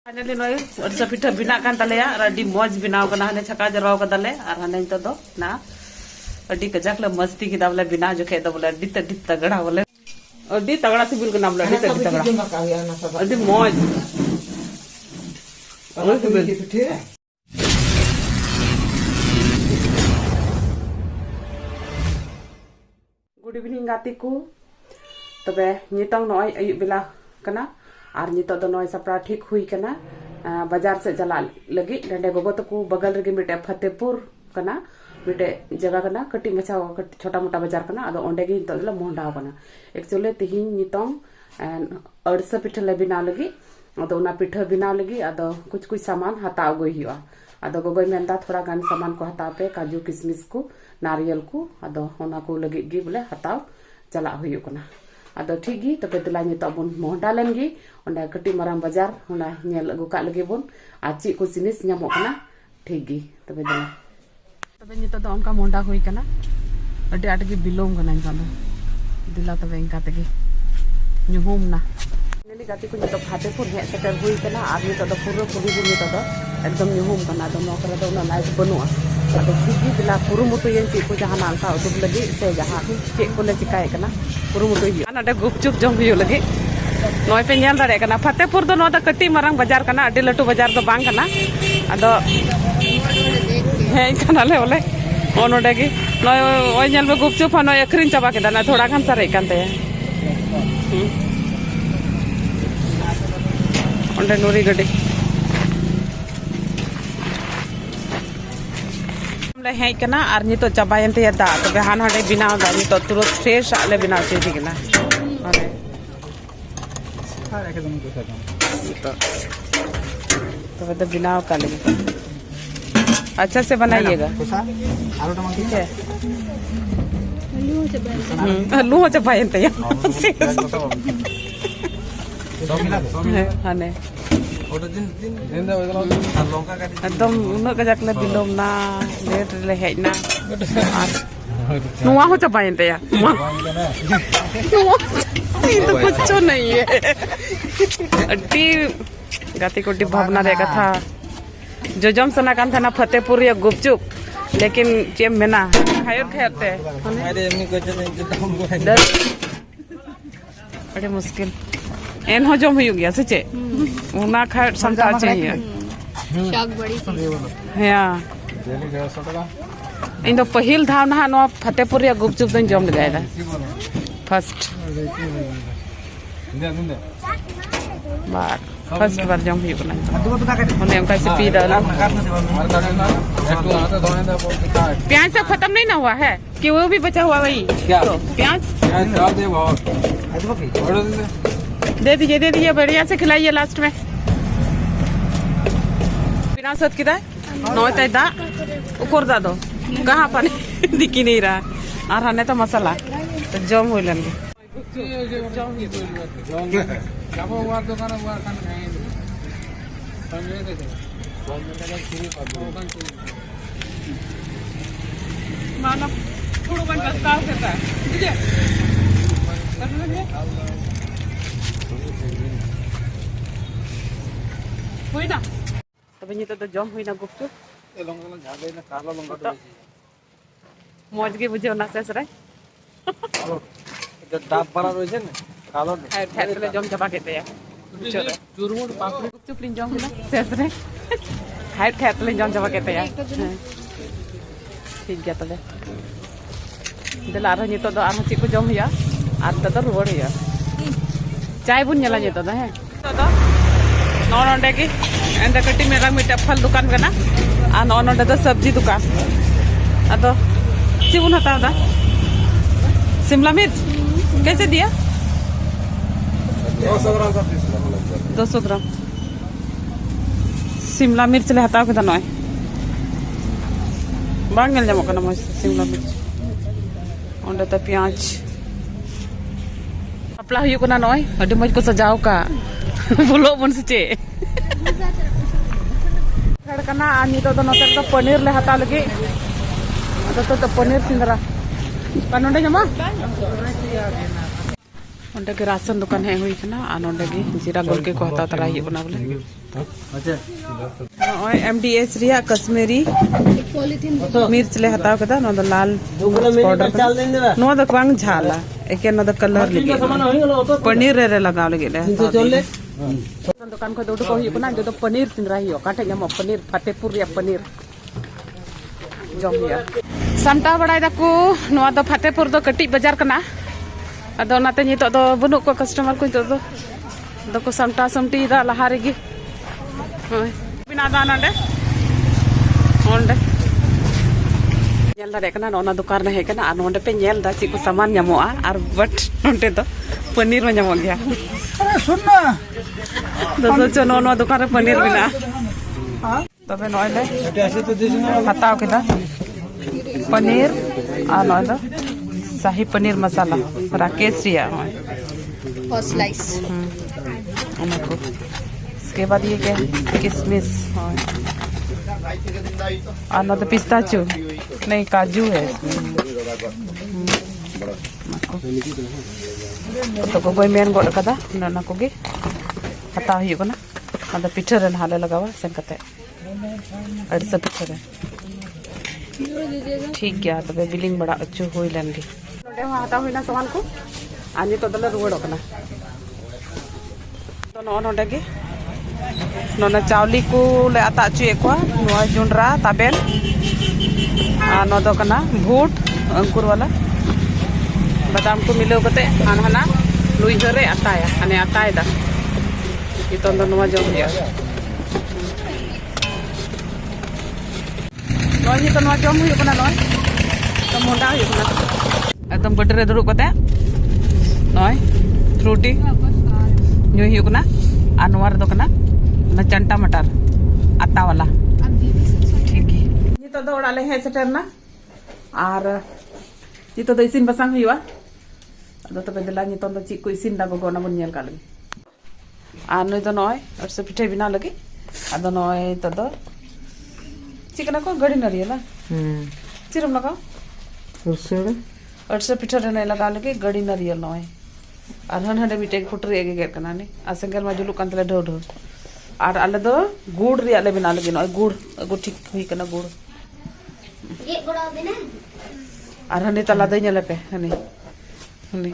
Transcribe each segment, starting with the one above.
Finally नय अरसा पिठा बिना कान तलेया अडी मौज बिनाव कना हने छका जराव कदले और हने तो दो ना अडी कजाक ले मस्ती की दावले बिना जो खे दो बोले अडी तगड़ा बोले अडी तगड़ा सिबिल कना बोले अडी तगड़ा अडी मौज और सिबिल गुड इवनिंग गाती को तबे नितंग नय अयु बेला कना और नितो दो नय सपरा ठीक हुई कना बाजार से चला लगी डे गोगो तको बगल रे मिटे फतेहपुर कना मिटे जगह कना कटी मछा छोटा मोटा बाजार कना अदो ओंडे गे नितो ला मोंडाव कना एक्चुअली तिहिन नितंग अड़सा पिठा ले बिना लगी अदो ना पिठा बिना लगी अदो कुछ सामान हताव गई हुआ अदो गोगोय मेंदा थोड़ा गान सामान को हताव पे काजू किशमिश को नारियल को अदो ओना को लगी गी बोले हताव चला हुई कना अदो ठीक गी तबे दिला नितो बन मोंडा लेन गी ओंडा कटी मारांग बाजार ओना नेल अगु का लगे बन आ ची को जिनिस न्यामो कना ठीक गी तबे दिला तबे नितो दो उनका मोंडा हुई कना अडी आट गी बिलोम कना इंसानो दिला तबे इनका तगे ᱧᱩᱦᱩᱢ ना नेली गाती को नितो फतेहपुर हे सेटर हुई कना आ नितो दो पूरा पूरी भी नितो दो एकदम ᱧᱩᱦᱩᱢ कना दो नो करे दो ना लाइट बनुआ अदो ठीक गी दिला पुरु मुतो येन ची को जहां नालका उदुब लगी से जहां चे को ले चिकाय कना पुरु मुतो ही अना गुपचुप जम हुई लगी नय पे नेल दारे कना फतेहपुर दो नो दा कटी मारांग बाजार कना अडी लटू बाजार दो बांग कना अदो हे कना ले बोले ओनोडे गी नय ओय नेल बे गुपचुप हनो अखरिन चाबा केदा ना थोड़ा खान सारे कानते ओंडे नूरी गडी हमले हे कना आर नितो चाबायन ते दा तबे हान हडे बिनाव दा नितो तुरंत फ्रेश आले बिनाव चे दिगना अरे एकदम तो तो बिनाव का लेंगे अच्छा से बनाइएगा ठीक है आलू हो चबायन ते हाने एकदम उन्नत गजक ले बिलोम ना लेट ले हेना नुआ हो चबायन ते तो कुछ नहीं है अड्डी गाती को भावना रे कथा जो जम सना कान था ना फतेहपुर या गुपचुप लेकिन चेम में ना खायर खाते बड़े मुश्किल एन हो जम हुई गया सचे उना खा समझा चाहिए शाक बड़ी हां इन तो पहिल धाव ना नो फतेहपुर या गुपचुप दिन जम लगाया फर्स्ट बार फर्स्ट बार जम हुई बना उन्हें हमका से पी डाला प्याज सब खत्म नहीं ना हुआ है कि वो भी बचा हुआ वही तो प्याज दे दीजिए बढ़िया से खिलाइए लास्ट में बिना सत किदा नौ तय दा उकोर दा दो कहाँ पानी दिखी नहीं रहा और हने तो मसाला तो जम हो लेंगे हुई ना तब ये तो जम हुई ना गुपचुप मौज के बुझे ना शेष रे डाब बड़ा रोइছে না কালো খাইলে জম চাপা কেতে চুরমুড় পাপড়ি গুপচুপ লিন জম না शेष रे খাইলে জম চাপা কেতে ठीक गया तले दिला आरो नितो दो आरो चिको जम हुआ आर तो रुवाड़ हुआ चाय बुन नेला नितो दो है तो नौ नोंडे की एंडा कटी मेरा मिटा फल दुकान कना आ नौ नोंडे दो सब्जी दुकान अदो ची बुन हता दा शिमला मिर्च कैसे दिया 200 ग्राम शिमला मिर्च ले हताव के नय बांग नेल जामो कना मस्त शिमला मिर्च ओंडे तो प्याज अपला हुई कना नय अडी मज को सजाव का बोलो बन से खड़ कना आ नितो तो नतर तो पनीर ले हता लगे तो पनीर सिंदरा पनोंडे जमा ओंडे के राशन दुकान है हुई कना आ नोंडे गे जीरा गोलके को हता तरा हियो कना बोले अच्छा ओय एमडीएच रिया कश्मीरी मिर्च ले हताव कदा नो द लाल पाउडर चाल देन देबा नो द बांग झाला एके नो द कलर लगे पनीर रे लगाव लगे ले चले दुकान को दुडु को हियो कना जो पनीर सिंगरा हियो काटे ᱧᱟᱢᱚ पनीर फतेहपुर रिया पनीर जम हिया सामटा बड़ाय दाकू नोआ दो फतेहपुर दो कटी बाजार कना अदो नाते नितो दो बनु को कस्टमर को नितो दो को सामटा सामटी दा लहा रेगी होय बिना दा नडे ओंडे ñel da kena nona दुकान रे कना आ नोंडे पे ñel दा ची को सामान ñamoa आर बट नोंडे दो पनीर में ñamo गया अरे सुन ना दो चो नो दुकान रे पनीर बिना तबे नोइले ऐसे तो दिस ना हताव केदा पनीर आ नोय दो शाही पनीर मसाला राकेश रिया और स्लाइस इसके बाद ये क्या किशमिश और ना तो पिस्ताचू नहीं काजू है तो को कोई मेन गोड़ कदा ना को गे हता हुई को ना मतलब पिठर रे हाले लगावा सेन कते अड़सा पिठर ठीक गया तबे बिलिंग बड़ा अच्छो होई लेनगे नोडे हता होइना सामान को आनी तो दले रुवड़ कना तो नो नोडे गे नोना चावली को ले आता अचु एकवा नोआ जुंडरा ताबेन आ नो दो कना भूट अंकुर वाला बादाम को मिलो कते हाना लुई जरे आताया अने आताय दा इतो दो नोआ जम हिया नोई तो नोआ जम हुई कना नोय तो मोंडा हुई कना एकदम बटरे दुरु कते नोय फ्रूटी ᱧᱩ ᱦᱩᱭᱩᱜ ᱠᱟᱱᱟ ᱟᱨ ᱱᱚᱣᱟ ᱨᱮᱫᱚ ᱠᱟᱱᱟ ᱚᱱᱟ ᱪᱟᱱᱴᱟ मटर आता वाला ठीक है नितो दो ओड़ा ले हे सेटरना आर नितो दो इसिन बसांग हुआ अदो तबे देला नितो दो ची को इसिन दा गोगो ना बन नेल का लगे आर नय दो नय और से पिठे बिना लगे अदो नय तो दो चिकना को गड़ी नरियला चिरम लगाओ और से पिठे रे लगा लगे गड़ी नरियल नय आर हन हडे मिटे फुटरे एगे गेट कना ने आसेंगल मा जुलु कांतले ढो ढो आर आले दो गुड़ रिया ले बिना लगे नय गुड़ अगु ठीक हुई कना गुड़ ये गुड़ा देना आर हने तला दई नेले पे हने हने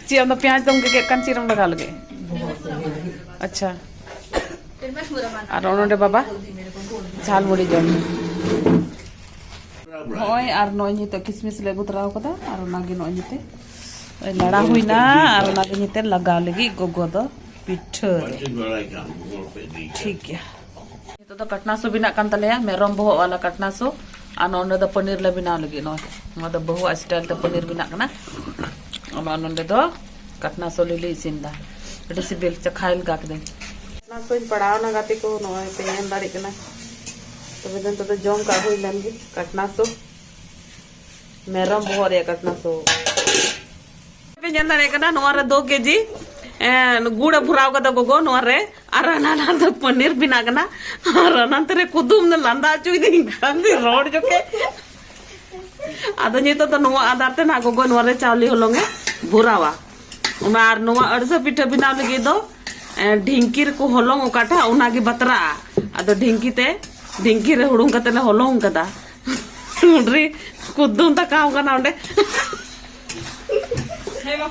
ची हम प्याज दम के कान चिरम लगा लगे अच्छा आर ओनडे बाबा झाल मुड़ी जम होय आर नय नि तो किसमिस ले गुतराव कदा आर नागे नय निते लड़ा हुई ना और नागे निते लगा लगी गोगो दो पिठर ठीक है तो कटना सो बिना कान तले मेरम बहो वाला कटना सो आन ओंडे दो पनीर ले बिना लगी नो दो बहु स्टाइल ते पनीर बिना कना आन ओंडे दो कटना सो लिली इसिंदा अडी सिबिल चखाइल गाक दे ना सोइन पड़ाव ना गाते को नो पे एन दाड़ी कना तो बेदन तो जम का होई लनगी कटना सो मेरम बहो रे कटना सो पे जंदा रे कना नो रे 2 केजी गुड़ भुराव कदा गोगो नोरे आर नाना तो पनीर बिना कना आर नंतरे कुदुम न लंदा चुई दि गांदी रोड जोके आदो नितो तो नो आदाते ना गोगो नोरे चावली होलोंगे भुरावा उना आर नो अड़सा पिठा बिना लगे दो ढिंकी रे को होलोंग ओकाटा उना के बतरा आदो ढिंकी रे हुडुंग कते ने होलोंग कदा उडरी कुदुम ता काव कना ओंडे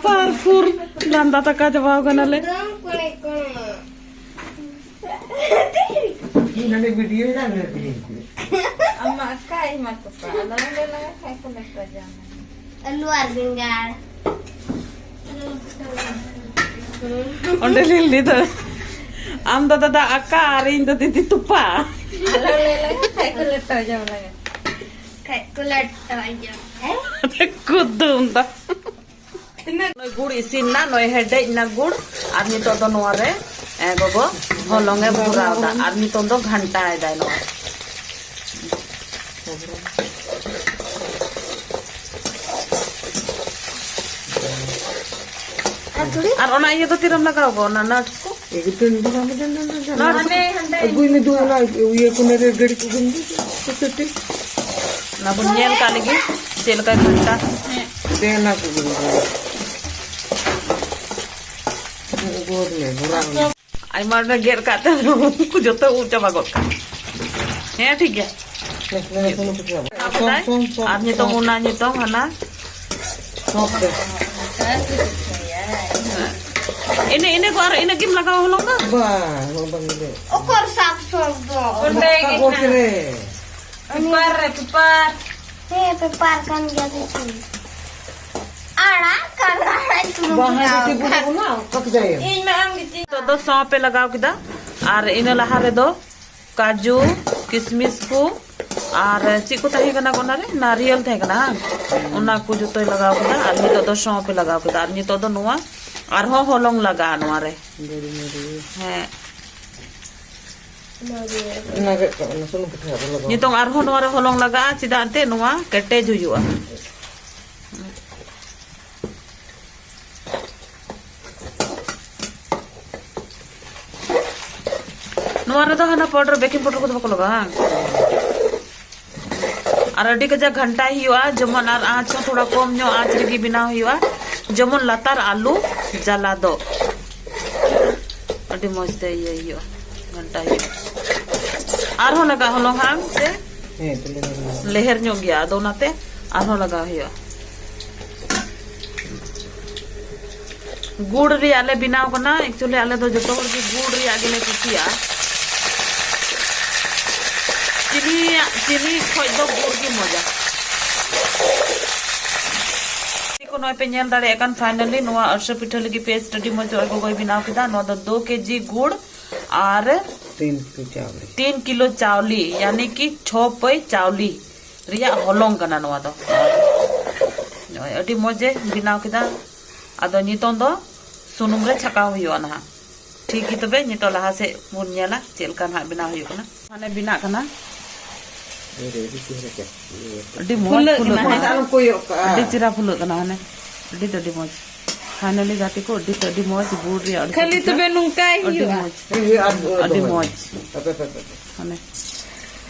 पारपुर लंदा तक जवाब गनले नने वीडियो ना अम्मा काय मत पा नले लगा काय को लगता जाना अलुआर गंगार ओंडे लिली तो आम दादा अक्का आरिन तो दीदी तुपा ले लगा काय को लगता जाना कुदुम दा नय गुड़ इसिन ना नय हेडे ना गुड़ आर नितो दो नोरे गोगो होलोंगे भुराव दा आर नितो दो घंटा आय दाय नो आर ओना ये तो तिरम लगाओ गो ना नट्स को एगतन दुगा में ना अगुई में दुआ ना ये कोने रे गड़ी को गंदी तो सटे ना बुनियल का लगी तेल का घंटा देना को Buat le, murah. आई मार ने गेर काते को जतो ऊंचा बागो का है ठीक है Nih, sunu putih apa? आदमी तो मुना नि तो हना Sop deh. इने किम लगाओ होलोंगा Bah, bang ini. Okor sapsol do. Kagok kere. Pepar. Hei, pepar kan jadi tu. Ada kan ada tu. Bahasa ibu aku na, kak jaya. Ini memang gitu. तो सौंफ पे लगाओ किदा और इन लहा रे दो काजू किशमिश को और ची को तहे कना कोना रे नारियल तहे कना उना को जतो लगाओ किदा और नितो दो सौंफ पे लगाओ किदा और नितो दो नुआ और हो होलोंग लगा नुआ रे है Naga sunu putih apa lagi? नितो और हो नुआ रे होलोंग लगा चिदा अंते नुआ कटे जुजुआ नुआरे तो हना पाउडर बेकिंग पाउडर को तो बको लगा और अडी कजा घंटा हिवा जमन और आँच को थोड़ा कम नो आँच रेगी बिना हिवा जमन लतार आलू जला दो अडी मस्त ये हिवा घंटा हिवा और हो लगा हलो हां से लेहर नो गया दो नाते और हो लगा हिवा गुड़ रे आले बिना कोना एक्चुअली आले तो जतो हर की गुड़ रे आगे ले कुसिया चिनी खोज दो गुड़ की मजा को नय पे नेल दाड़े एकान फाइनली नोआ अरसा पिठा लगी पेस्ट रेडी मज और गोई बिनाव किदा नो 2 केजी गुड़ और 3 किलो चावली यानी कि 6 पई चावली रिया होलोंग कना नोआ दो अडी मजे बिनाव किदा आदो नितों दो सुनुम रे छका हुयो ना ठीक ही तबे नितो लहा से मुन नेला चेलका ना बिना हुयो कना माने बिना कना अडी मोज फुलो Kalau koyok ka. अडी चिरा फुलो कना माने अडी मोज फाइनली जाती को अडी मोज गुड़ रे अडी Kali tu benung kai अडी hiwa. मोज Ini ada. अडी मोज Apa. माने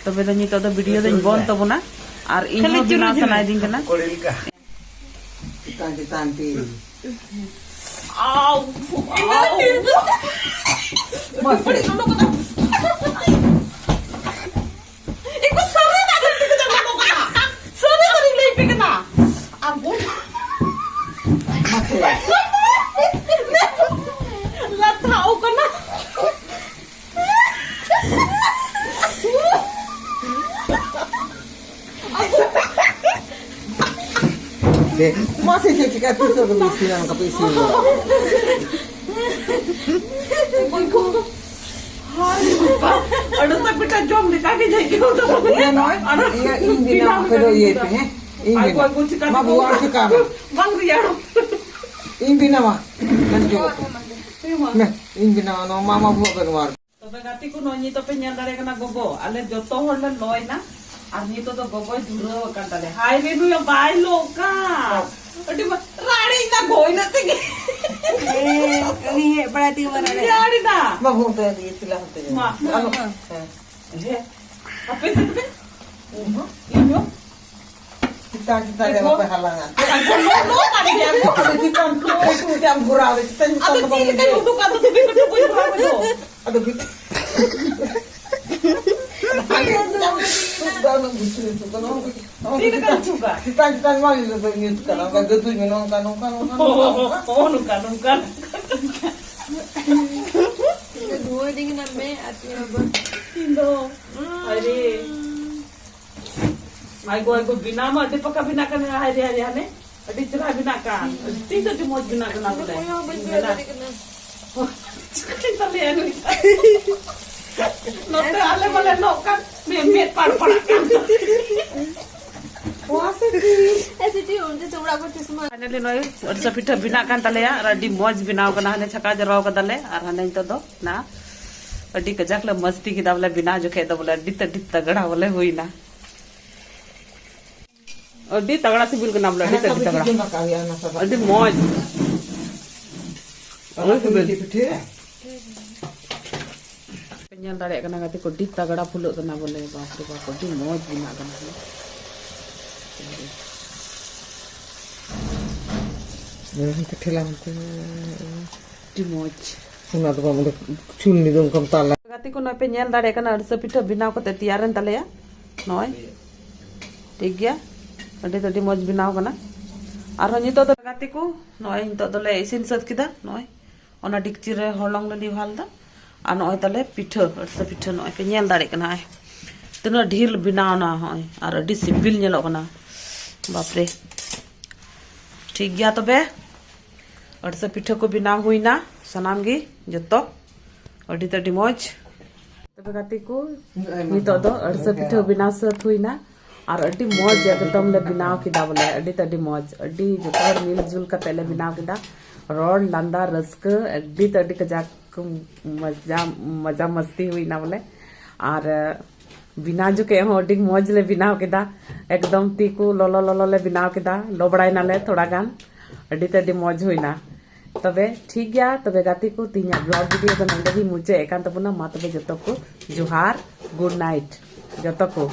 तबे तो नितो दो वीडियो दे बोन तबना और इनो बिना सनाई दिन कना Kolil ka. Tanti. आओ Mas. Iku sore na dito ka na mo ka. Sore na rin lay pigna. Ampun. Latao ka na. Masih cakap tu tu mesti nak kapisi. Ada tak betul jom ni kaki jadi kau tu. Ya noy. Ya ini nak pero ye pe hai. Ini. Ma buat sekarang. Bang Ria. Ini bina ma. Nanti. Nah, ini bina no mama buat keluar. तबे गाती को नोनी तो पे nail दारे कना गोगो आले जतो होले लय ना আর নি তো গোগো ধুরো কাটালে হাই রে নুয় বাই লোকা ওটি রাড়ি না গই না তে Kami berarti mana ni? রাড়ি না Ma buat dia sila hote. মা Ano? হে আপে তে ইনো Kita dia apa halangan. নো কাটি দিয়া Kita tu jam gurau. Kita আতো কি তে উঠু কাতো তুমি কত কই ভাবে তো Aduh kita. Sudah nak bucin itu kalau ঠিক আছে চুকা kita mau itu begini sekarang kan gitu minum kan. ও নুকা নুকা Dua dengan nama ati apa? Tindo. Hari. Aigo bina ma de paka bina kan hari hane. Adi cerah bina kan. Tindo di moj bina kan boleh. Kita lihat ni. Note ale boleh nok kan. Memet par kan. ऐसे ती उनसे चौड़ा को चश्मा Finally noi orsa pitha bina kan tale ya adi moj binaw kana hane chaka jarao ka dale ar hane to do na adi kajak le masti ki dawle bina jo khe dawle adi tagda bole hui na adi tagda sibil kana bole adi tagda adi moj oi sibil penyal dare kana gati ko di tagda phulo kana bole ba ko di moj bina kana Kita telah di moj ᱚᱱᱟ ᱫᱚ ᱵᱟᱢ ᱪᱩᱞᱱᱤ ᱫᱚ ᱚᱱᱠᱟᱢ ᱛᱟᱞᱟ गाती को नय पे नेल दाड़े कना अड़सा पिठा बिनाव कते तैयारन तलेया नय ठीक गया अडी मज बिनाव कना आरो नितो दो गाती को नय नितो दले इसिन सत किदा नय ओना डिक्ची रे हलंग ले लिवाल दा आ नय तले पिठा अड़सा पिठा नय पे नेल दाड़े कना तना ढील बिनाव ना हय आर अडी सिबिल नेलो कना बाप रे ठीक गया तबे अड़सा पिठा को बिनाव हुईना सनाम गी जतो अडी तडी मज तबे गाती को नितो दो अड़सा पिठा बिनाव सत हुईना और अडी मज एकदम ले बिनाव किदा बोले अडी तडी मज अडी जतो मिल जुल कते ले बिनाव किदा रोड लांदा रस्क अडी तडी कजाक मजा मजा मस्ती हुईना बोले और बिना जो के हो अडी मज ले बिनाव किदा एकदम ती को लोलो लोलो ले बिनाव किदा लोबड़ाई नाले थोड़ा गान अडी तडी मज हुईना तबे ठीक गया तबे गाती को तीन ब्लॉग वीडियो तो नंदे ही मुझे एकांत पुना मा तबे जतो को जोहार गुड नाइट जतो को।